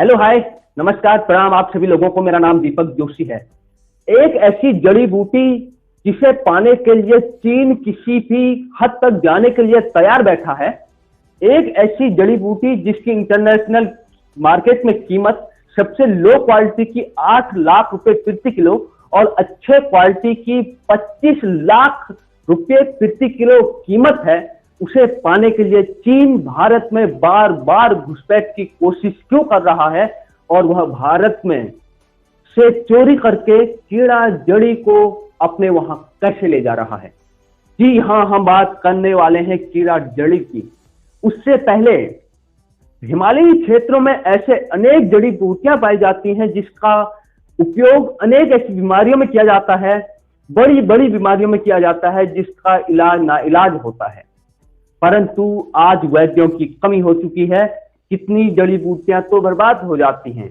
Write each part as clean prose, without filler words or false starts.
Hello hi नमस्कार प्रणाम आप सभी लोगों को। मेरा नाम दीपक जोशी है। एक ऐसी जड़ी बूटी जिसे पाने के लिए चीन किसी भी हद तक जाने के लिए तैयार बैठा है। एक ऐसी जड़ी बूटी जिसकी इंटरनेशनल मार्केट में कीमत सबसे लो क्वालिटी की 8 लाख रुपए प्रति किलो और अच्छे क्वालिटी की 25 लाख रुपए प्रति किलो कीमत है। उसे पाने के लिए चीन भारत में बार बार घुसपैठ की कोशिश क्यों कर रहा है और वह भारत में से चोरी करके कीड़ा जड़ी को अपने वहां कैसे ले जा रहा है। जी हाँ, हम बात करने वाले हैं कीड़ा जड़ी की। उससे पहले हिमालयी क्षेत्रों में ऐसे अनेक जड़ी बूटियां पाई जाती हैं जिसका उपयोग अनेक ऐसी बीमारियों में किया जाता है, बड़ी बड़ी बीमारियों में किया जाता है जिसका इलाज नाइलाज होता है। परंतु आज वैद्यों की कमी हो चुकी है, कितनी जड़ी बूटियां तो बर्बाद हो जाती हैं।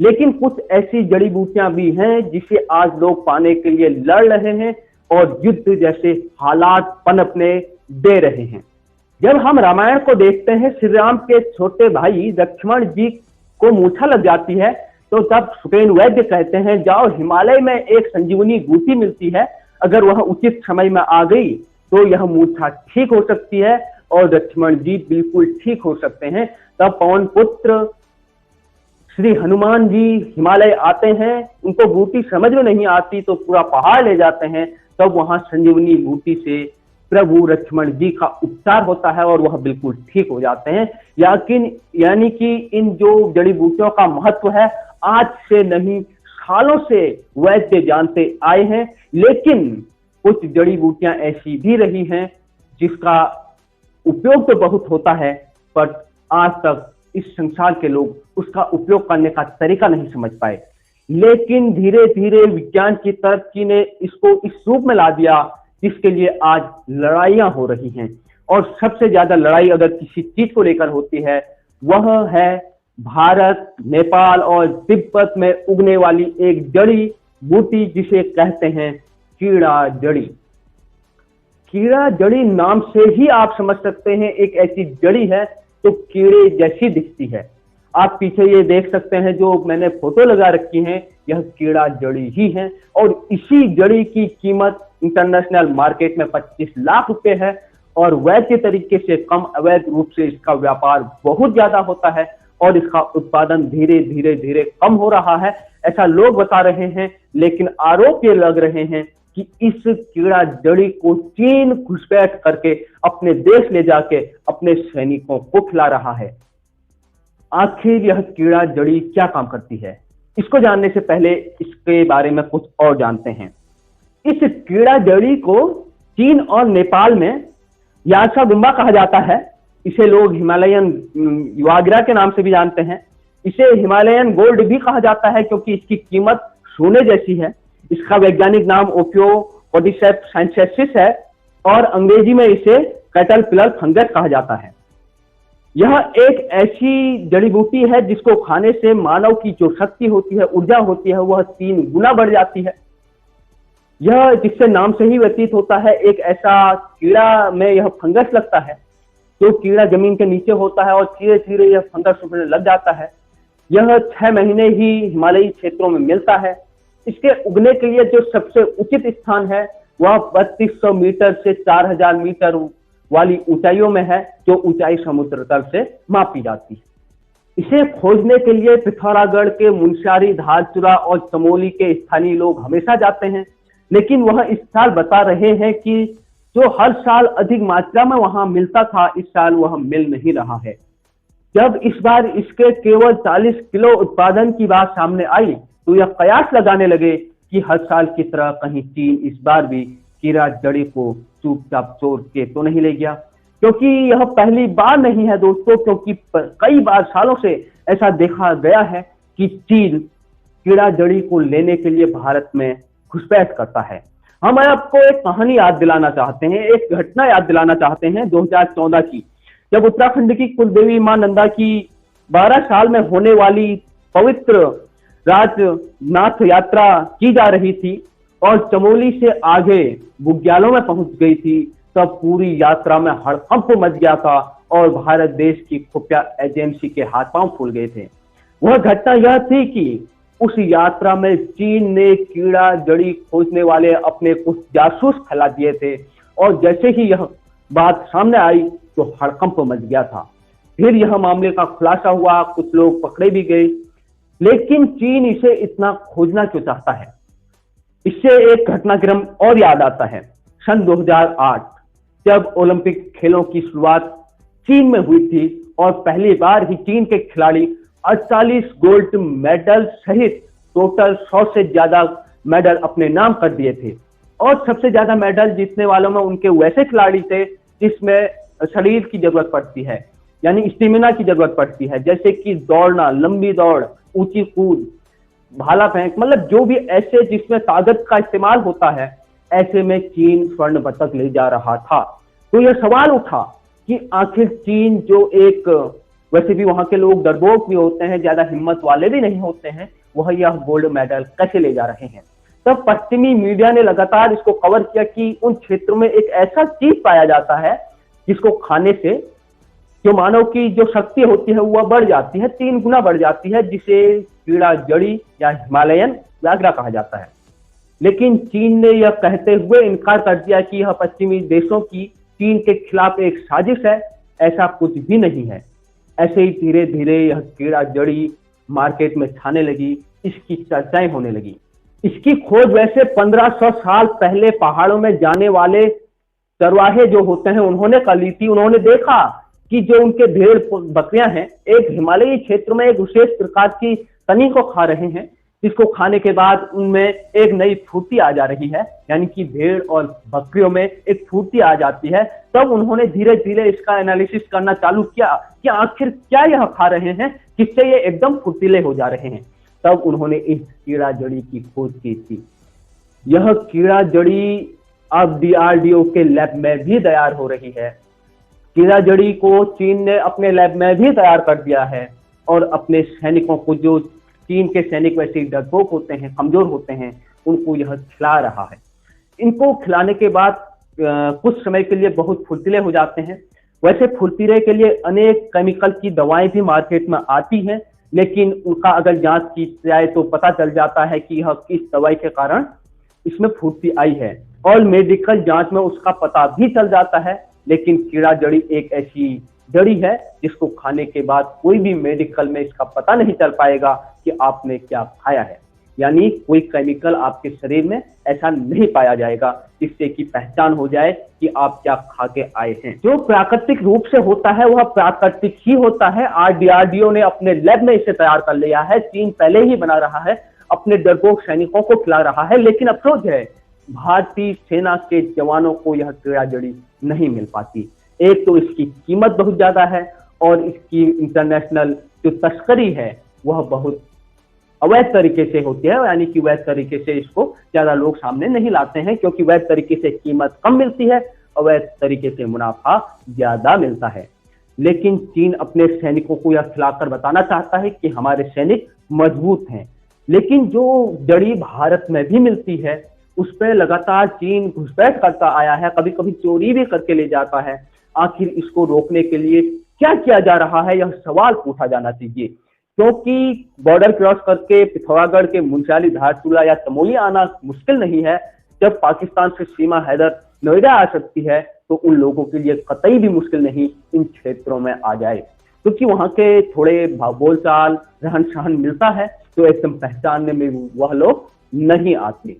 लेकिन कुछ ऐसी जड़ी बूटियां भी हैं जिसे आज लोग पाने के लिए लड़ रहे हैं और युद्ध जैसे हालात पनपने दे रहे हैं। जब हम रामायण को देखते हैं, श्री राम के छोटे भाई लक्ष्मण जी को मूर्छा लग जाती है तो तब सुपेन वैद्य कहते हैं जाओ हिमालय में एक संजीवनी बूटी मिलती है, अगर वह उचित समय में आ गई तो यह मूर्छा ठीक हो सकती है और लक्ष्मण जी बिल्कुल ठीक हो सकते हैं। तब पवन पुत्र श्री हनुमान जी हिमालय आते हैं, उनको बूटी समझ में नहीं आती तो पूरा पहाड़ ले जाते हैं। तब वहां संजीवनी बूटी से प्रभु लक्ष्मण जी का उपचार होता है और वह बिल्कुल ठीक हो जाते हैं। यानी कि इन जो जड़ी बूटियों का महत्व है आज से नहीं सालों से वैद्य जानते आए हैं। लेकिन कुछ जड़ी बूटियां ऐसी भी रही हैं जिसका उपयोग तो बहुत होता है पर आज तक इस संसार के लोग उसका उपयोग करने का तरीका नहीं समझ पाए। लेकिन धीरे धीरे विज्ञान की तरक्की ने इसको इस रूप में ला दिया जिसके लिए आज लड़ाइयां हो रही हैं। और सबसे ज्यादा लड़ाई अगर किसी चीज को लेकर होती है वह है भारत, नेपाल और तिब्बत में उगने वाली एक जड़ी बूटी जिसे कहते हैं कीड़ा जड़ी। कीड़ा जड़ी नाम से ही आप समझ सकते हैं एक ऐसी जड़ी है जो कीड़े जैसी दिखती है। आप पीछे ये देख सकते हैं जो मैंने फोटो लगा रखी है, यह कीड़ा जड़ी ही है और इसी जड़ी की कीमत इंटरनेशनल मार्केट में 25 लाख रुपए है और वैध तरीके से कम अवैध रूप से इसका व्यापार बहुत ज्यादा होता है और इसका उत्पादन धीरे धीरे धीरे कम हो रहा है, ऐसा लोग बता रहे हैं। लेकिन आरोप ये लग रहे हैं कि इस कीड़ा जड़ी को चीन घुसपैठ करके अपने देश ले जाके अपने सैनिकों को खिला रहा है। आखिर यह कीड़ा जड़ी क्या काम करती है, इसको जानने से पहले इसके बारे में कुछ और जानते हैं। इस कीड़ा जड़ी को चीन और नेपाल में यासा गुम्बा कहा जाता है। इसे लोग हिमालयन युवाग्रा के नाम से भी जानते हैं। इसे हिमालयन गोल्ड भी कहा जाता है क्योंकि इसकी कीमत सोने जैसी है। इसका वैज्ञानिक नाम ओपियो कोर्डिसेप्स साइनेंसिस है और अंग्रेजी में इसे कैटरपिलर फंगस कहा जाता है। यह एक ऐसी जड़ी बूटी है जिसको खाने से मानव की जो शक्ति होती है, ऊर्जा होती है, वह 3 गुना बढ़ जाती है। यह जिससे नाम से ही व्यतीत होता है एक ऐसा कीड़ा में यह फंगस लगता है। जो कीड़ा जमीन के नीचे होता है और धीरे धीरे यह फंगस उगने लग जाता है। यह 6 महीने ही हिमालयी क्षेत्रों में मिलता है। इसके उगने के लिए जो सबसे उचित स्थान है वह 3200 मीटर से 4000 मीटर वाली ऊंचाइयों में है, जो ऊंचाई समुद्र तल से मापी जाती है। इसे खोजने के लिए पिथौरागढ़ के मुनस्यारी, धारचूला और चमोली के स्थानीय लोग हमेशा जाते हैं। लेकिन वह इस साल बता रहे हैं कि जो हर साल अधिक मात्रा में वहां मिलता था, इस साल वह मिल नहीं रहा है। जब इस बार इसके केवल 40 किलो उत्पादन की बात सामने आई तो यह कयास लगाने लगे कि हर साल की तरह कहीं चीन इस बार भी कीड़ा जड़ी को चुपचाप चोर के तो नहीं ले गया। क्योंकि यह पहली बार नहीं है दोस्तों, क्योंकि कई बार सालों से ऐसा देखा गया है कि चीन कीड़ा जड़ी को लेने के लिए भारत में घुसपैठ करता है। हम आपको एक कहानी याद दिलाना चाहते हैं, एक घटना याद दिलाना चाहते हैं 2014 की, जब उत्तराखंड की कुलदेवी मां नंदा की 12 साल में होने वाली पवित्र राजनाथ यात्रा की जा रही थी और चमोली से आगे बुग्यालों में पहुंच गई थी, तब पूरी यात्रा में हड़कंप मच गया था और भारत देश की खुफिया एजेंसी के हाथ पांव फूल गए थे। वह घटना यह थी कि उस यात्रा में चीन ने कीड़ा जड़ी खोजने वाले अपने कुछ जासूस फैला दिए थे, और जैसे ही यह बात सामने आई तो हड़कंप मच गया था। फिर यह मामले का खुलासा हुआ, कुछ लोग पकड़े भी गए। लेकिन चीन इसे इतना खोजना क्यों चाहता है? इससे एक घटनाक्रम और याद आता है। सन 2008 जब ओलंपिक खेलों की शुरुआत चीन में हुई थी और पहली बार ही चीन के खिलाड़ी 48 गोल्ड मेडल सहित टोटल 100 से ज्यादा मेडल अपने नाम कर दिए थे। और सबसे ज्यादा मेडल जीतने वालों में उनके वैसे खिलाड़ी थे जिसमें शरीर की जरूरत पड़ती है, यानी स्टेमिना की जरूरत पड़ती है, जैसे कि दौड़ना, लंबी दौड़, ऊंची कूद, भाला फेंक, मतलब जो भी ऐसे जिसमें ताकत का इस्तेमाल होता है, ऐसे में चीन स्वर्ण पदक ले जा रहा था। तो यह सवाल उठा कि आखिर चीन जो एक, वैसे भी वहां के लोग डरपोक भी होते हैं, ज्यादा हिम्मत वाले भी नहीं होते हैं, वह यह गोल्ड मेडल कैसे ले जा रहे हैं। तब पश्चिमी मीडिया ने लगातार इसको कवर किया कि उन क्षेत्रों में एक ऐसा चीज पाया जाता है जिसको खाने से जो मानव की जो शक्ति होती है वह बढ़ जाती है, 3 गुना बढ़ जाती है, जिसे कीड़ा जड़ी या हिमालयन व्याघ्रा कहा जाता है। लेकिन चीन ने यह कहते हुए इनकार कर दिया कि यह पश्चिमी देशों की चीन के खिलाफ एक साजिश है, ऐसा कुछ भी नहीं है। ऐसे ही धीरे धीरे यह कीड़ा जड़ी मार्केट में छाने लगी, इसकी चर्चाएं होने लगी। इसकी खोज वैसे 1500 साल पहले पहाड़ों में जाने वाले चरवाहे जो होते हैं उन्होंने कर ली थी। उन्होंने देखा कि जो उनके भेड़ बकरियां हैं एक हिमालयी क्षेत्र में एक विशेष प्रकार की तनी को खा रहे हैं, जिसको खाने के बाद उनमें एक नई फुर्ती आ जा रही है, यानी कि भेड़ और बकरियों में एक फुर्ती आ जाती है। तब उन्होंने धीरे धीरे इसका एनालिसिस करना चालू किया कि आखिर क्या यह खा रहे हैं जिससे ये एकदम फुर्तीले हो जा रहे हैं। तब उन्होंने इस कीड़ा जड़ी की खोज की थी। यह कीड़ा जड़ी अब DRDO के लैब में भी तैयार हो रही है। कीड़ा जड़ी को चीन ने अपने लैब में भी तैयार कर दिया है और अपने सैनिकों को, जो चीन के सैनिक वैसे डरपोक होते हैं, कमजोर होते हैं, उनको यह खिला रहा है। इनको खिलाने के बाद कुछ समय के लिए बहुत फुर्तीले हो जाते हैं। वैसे फुर्तीले के लिए अनेक केमिकल की दवाएं भी मार्केट में आती हैं, लेकिन उनका अगर जांच की जाए तो पता चल जाता है कि यह किस दवाई के कारण इसमें फुर्ती आई है, और मेडिकल जांच में उसका पता भी चल जाता है। लेकिन कीड़ा जड़ी एक ऐसी जड़ी है जिसको खाने के बाद कोई भी मेडिकल में इसका पता नहीं चल पाएगा कि आपने क्या खाया है, यानी कोई केमिकल आपके शरीर में ऐसा नहीं पाया जाएगा जिससे कि पहचान हो जाए कि आप क्या खा के आए हैं। जो प्राकृतिक रूप से होता है वह प्राकृतिक ही होता है। DRDO ने अपने लैब में इसे तैयार कर लिया है, चीन पहले ही बना रहा है, अपने डरपोक सैनिकों को खिला रहा है। लेकिन अफसोस है भारतीय सेना के जवानों को यह कीड़ा जड़ी नहीं मिल पाती। एक तो इसकी कीमत बहुत ज्यादा है और इसकी इंटरनेशनल जो तस्करी है वह बहुत अवैध तरीके से होती है, यानी कि वैध तरीके से इसको ज्यादा लोग सामने नहीं लाते हैं, क्योंकि वैध तरीके से कीमत कम मिलती है, अवैध तरीके से मुनाफा ज्यादा मिलता है। लेकिन चीन अपने सैनिकों को यह खिलाकर बताना चाहता है कि हमारे सैनिक मजबूत हैं। लेकिन जो जड़ी भारत में भी मिलती है उस पर लगातार चीन घुसपैठ करता आया है, कभी कभी चोरी भी करके ले जाता है। आखिर इसको रोकने के लिए क्या किया जा रहा है, यह सवाल पूछा जाना चाहिए, क्योंकि बॉर्डर क्रॉस करके पिथौरागढ़ के मुंशाली, धारचूला या चमोली आना मुश्किल नहीं है। जब पाकिस्तान से सीमा हैदर नोएडा आ सकती है तो उन लोगों के लिए कतई भी मुश्किल नहीं इन क्षेत्रों में आ जाए, क्योंकि वहां के थोड़े बोलचाल, रहन सहन मिलता है, तो एकदम पहचानने में वह लोग नहीं आते।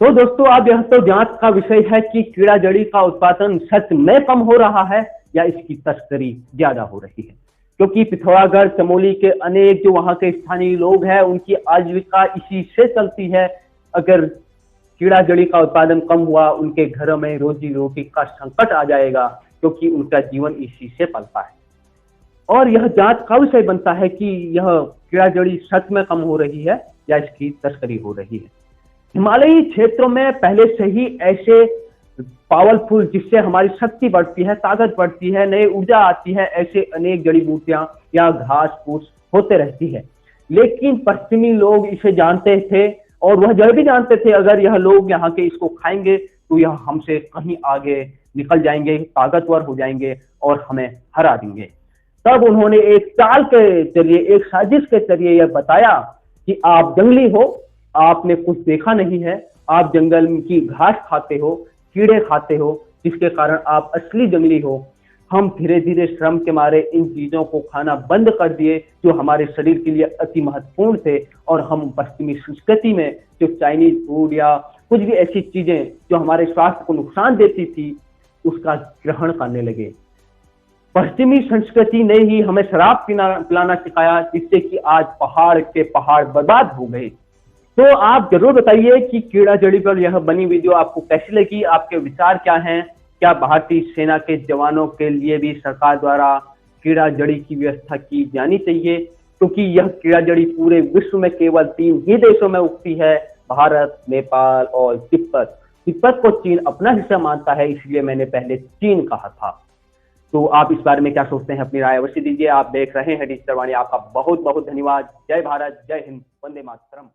तो दोस्तों, अब यह तो जांच का विषय है कि कीड़ा जड़ी का उत्पादन सच में कम हो रहा है या इसकी तस्करी ज्यादा हो रही है, क्योंकि पिथौरागढ़, चमोली के अनेक जो वहां के स्थानीय लोग हैं उनकी आजीविका इसी से चलती है। अगर कीड़ा जड़ी का उत्पादन कम हुआ, उनके घरों में रोजी रोटी का संकट आ जाएगा, क्योंकि उनका जीवन इसी से पलता है। और यह जांच का विषय बनता है कि यह कीड़ा जड़ी सच में कम हो रही है या इसकी तस्करी हो रही है। हिमालयी क्षेत्रों में पहले से ही ऐसे पावरफुल, जिससे हमारी शक्ति बढ़ती है, ताकत बढ़ती है, नई ऊर्जा आती है, ऐसे अनेक जड़ी बूटियां या घास फूस होते रहती है। लेकिन पश्चिमी लोग इसे जानते थे और वह यह भी जानते थे अगर यह लोग यहाँ के इसको खाएंगे तो यह हमसे कहीं आगे निकल जाएंगे, ताकतवर हो जाएंगे और हमें हरा देंगे। तब उन्होंने एक चाल के जरिए, एक साजिश के जरिए यह बताया कि आप जंगली हो, आपने कुछ देखा नहीं है, आप जंगल की घास खाते हो, कीड़े खाते हो, जिसके कारण आप असली जंगली हो। हम धीरे धीरे श्रम के मारे इन चीजों को खाना बंद कर दिए जो हमारे शरीर के लिए अति महत्वपूर्ण थे, और हम पश्चिमी संस्कृति में जो चाइनीज फूड या कुछ भी ऐसी चीजें जो हमारे स्वास्थ्य को नुकसान देती थी उसका ग्रहण करने लगे। पश्चिमी संस्कृति ने ही हमें शराब पिलाना सिखाया, जिससे कि आज पहाड़ के पहाड़ बर्बाद हो गए। तो आप जरूर बताइए कि कीड़ा जड़ी पर यह बनी वीडियो आपको कैसी लगी, आपके विचार क्या हैं? क्या भारतीय सेना के जवानों के लिए भी सरकार द्वारा कीड़ा जड़ी की व्यवस्था की जानी चाहिए? क्योंकि यह कीड़ा जड़ी पूरे विश्व में केवल 3 ही देशों में उगती है, भारत, नेपाल और तिब्बत। तिब्बत को चीन अपना हिस्सा मानता है, इसलिए मैंने पहले चीन कहा था। तो आप इस बारे में क्या सोचते हैं? अपनी राय अवश्य दीजिए। आप देख रहे हैं डिजिटल वाणी। आपका बहुत बहुत धन्यवाद। जय भारत, जय हिंद, वंदे मातरम।